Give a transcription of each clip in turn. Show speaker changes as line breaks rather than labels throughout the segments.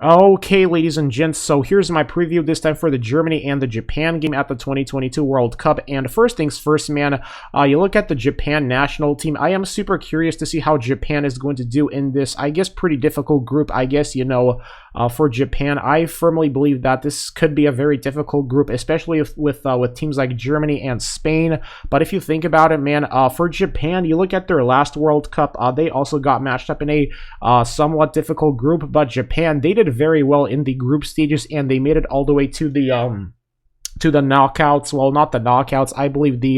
Okay, ladies and gents, so here's my preview this time for the Germany and the Japan game at the 2022 World Cup. And first things first, man, you look at the Japan national team. I am super curious to see how Japan is going to do in this, I guess, pretty difficult group. I guess, for Japan, I firmly believe that this could be a very difficult group, especially with teams like Germany and Spain. But if you think about it, man, for Japan, you look at their last World Cup, they also got matched up in a somewhat difficult group. But Japan, they did very well in the group stages, and they made it all the way to the knockouts. Well, not the knockouts, I believe the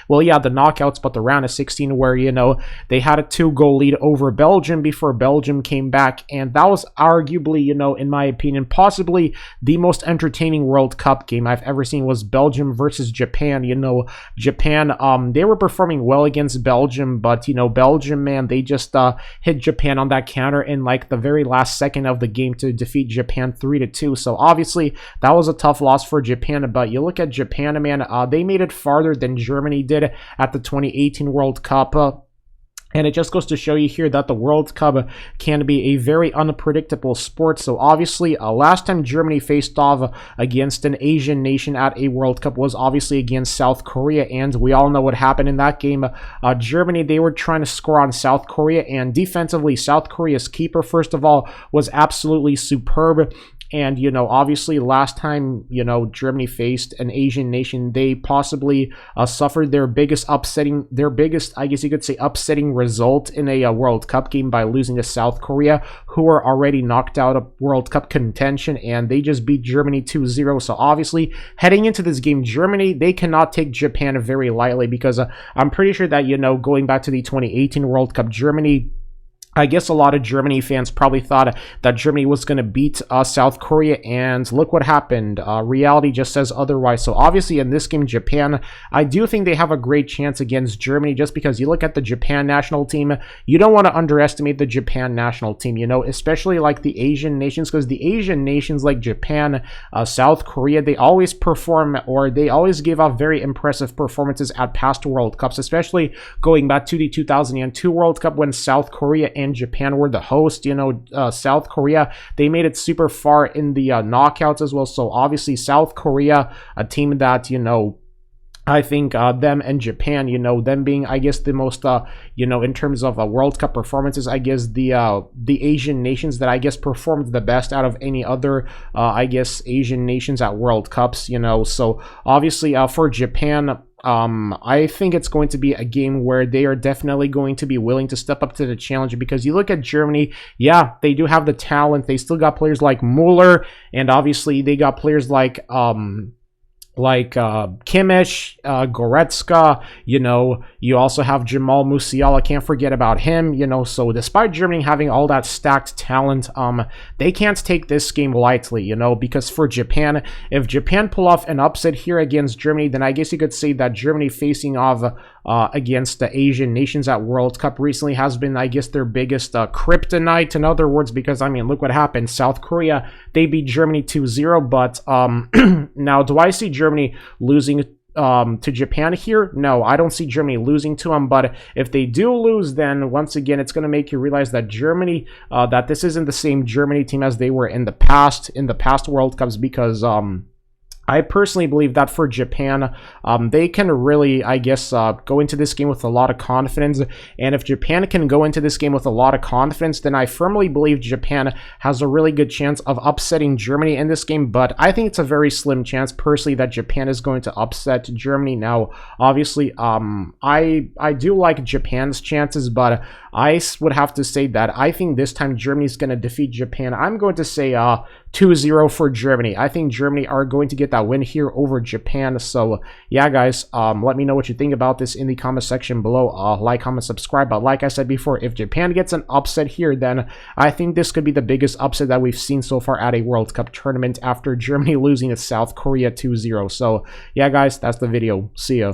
knockouts, but the round of 16, where they had a 2-goal lead over Belgium before Belgium came back. And that was arguably, in my opinion, possibly the most entertaining World Cup game I've ever seen, was Belgium versus Japan. Japan, they were performing well against Belgium, but Belgium, man, they just hit Japan on that counter in like the very last second of the game to defeat Japan 3-2. So obviously that was a tough loss for Japan. But you look at Japan, man, they made it farther than Germany did at the 2018 World Cup. And it just goes to show you here that the World Cup can be a very unpredictable sport. So obviously, last time Germany faced off against an Asian nation at a World Cup was obviously against South Korea. And we all know what happened in that game. Germany, they were trying to score on South Korea. And defensively, South Korea's keeper, first of all, was absolutely superb. And, obviously last time, Germany faced an Asian nation, they possibly suffered their biggest, I guess you could say, upsetting result in a World Cup game by losing to South Korea, who are already knocked out of World Cup contention, and they just beat Germany 2-0. So obviously, heading into this game, Germany, they cannot take Japan very lightly, because I'm pretty sure that, going back to the 2018 World Cup, Germany, I guess a lot of Germany fans probably thought that Germany was going to beat South Korea, and look what happened. Reality just says otherwise. So obviously in this game, Japan, I do think they have a great chance against Germany, just because you look at the Japan national team, you don't want to underestimate the Japan national team, especially like the Asian nations, because the Asian nations like Japan, South Korea, they always perform, or they always give off very impressive performances at past World Cups, especially going back to the 2002 World Cup when South Korea and Japan were the host. South Korea, they made it super far in the knockouts as well. So obviously South Korea, a team that, I think them and Japan, them being, I guess, the most, in terms of World Cup performances, I guess the Asian nations that I guess performed the best out of any other, I guess, Asian nations at World Cups, So obviously for Japan, I think it's going to be a game where they are definitely going to be willing to step up to the challenge, because you look at Germany, yeah, they do have the talent. They still got players like Muller, and obviously they got players like Kimmich, Goretzka, you also have Jamal Musiala, can't forget about him, so despite Germany having all that stacked talent, they can't take this game lightly, because for Japan, if Japan pull off an upset here against Germany, then I guess you could say that Germany facing off against the Asian nations at World Cup recently has been, I guess, their biggest kryptonite, in other words, because, I mean, look what happened. South Korea, they beat Germany 2-0, but now, do I see Germany losing to Japan here? No, I don't see Germany losing to them, but if they do lose, then once again, it's going to make you realize that Germany, that this isn't the same Germany team as they were in the past World Cups, because I personally believe that for Japan, they can really, I guess, go into this game with a lot of confidence. And if Japan can go into this game with a lot of confidence, then I firmly believe Japan has a really good chance of upsetting Germany in this game. But I think it's a very slim chance, personally, that Japan is going to upset Germany. Now, obviously, I do like Japan's chances, but I would have to say that I think this time Germany is going to defeat Japan. I'm going to say 2-0 for Germany. I think Germany are going to get that win here over Japan. So yeah, guys, let me know what you think about this in the comment section below. Like, comment, subscribe. But like I said before, if Japan gets an upset here, then I think this could be the biggest upset that we've seen so far at a World Cup tournament, after Germany losing to South Korea 2-0. So yeah, guys, that's the video. See ya.